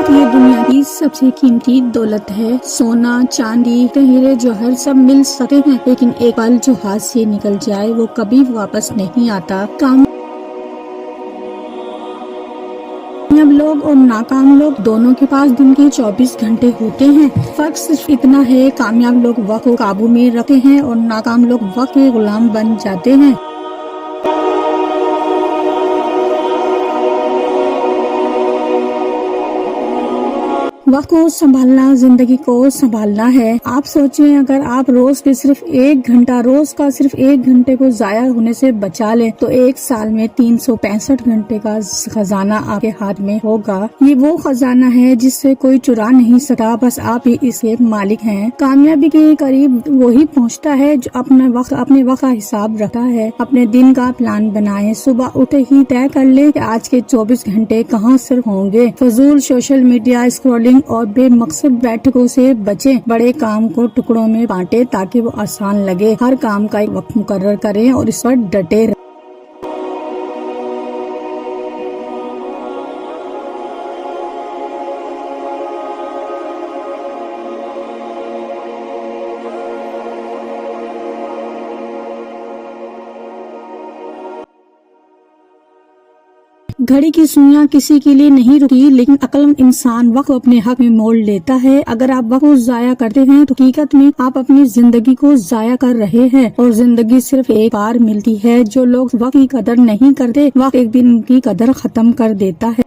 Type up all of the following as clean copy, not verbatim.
वक्त ये दुनिया की सबसे कीमती दौलत है। सोना, चांदी, हीरे जौहर सब मिल सकते हैं, लेकिन एक पल जो हाथ से निकल जाए वो कभी वापस नहीं आता। कामयाब लोग और नाकाम लोग दोनों के पास दिन के 24 घंटे होते हैं। फर्क सिर्फ इतना है, कामयाब लोग वक्त को काबू में रखते हैं और नाकाम लोग वक्त के गुलाम बन जाते हैं। वक्त को संभालना जिंदगी को संभालना है। आप सोचें, अगर आप रोज के सिर्फ 1 घंटा रोज का सिर्फ 1 घंटे को जाया होने से बचा लें तो 1 साल में 365 घंटे का खजाना आपके हाथ में होगा। ये वो खजाना है जिससे कोई चुरा नहीं सकता, बस आप ही इसके मालिक हैं। कामयाबी के करीब वही पहुंचता है जो अपने वक्त का हिसाब रखता है। अपने दिन का प्लान बनाएं, सुबह उठे ही तय कर ले कि आज के 24 घंटे कहाँ सिर्फ होंगे। फजूल सोशल मीडिया स्क्रॉलिंग और बेमकसद बैठकों से बचें। बड़े काम को टुकड़ों में बांटे ताकि वो आसान लगे। हर काम का एक वक्त मुकर्रर करें और इस पर डटे रहें। घड़ी की सुइयां किसी के लिए नहीं रुकी, लेकिन अक्लमंद इंसान वक्त अपने हक में मोड़ लेता है। अगर आप वक्त को जाया करते हैं तो हकीकत में आप अपनी जिंदगी को जाया कर रहे हैं, और जिंदगी सिर्फ एक बार मिलती है। जो लोग वक्त की कदर नहीं करते, वक्त एक दिन उनकी कदर खत्म कर देता है।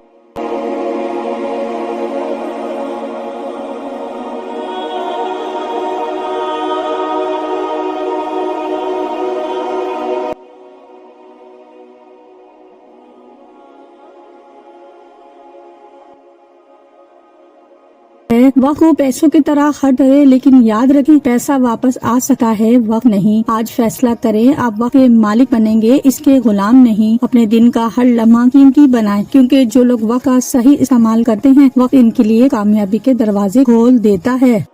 वक्त को पैसों की तरह खर्च करें, लेकिन याद रखें पैसा वापस आ सकता है, वक्त नहीं। आज फैसला करें, आप वक्त के मालिक बनेंगे, इसके गुलाम नहीं। अपने दिन का हर लम्हा कीमती बनाएं, क्योंकि जो लोग वक्त का सही इस्तेमाल करते हैं, वक्त इनके लिए कामयाबी के दरवाजे खोल देता है।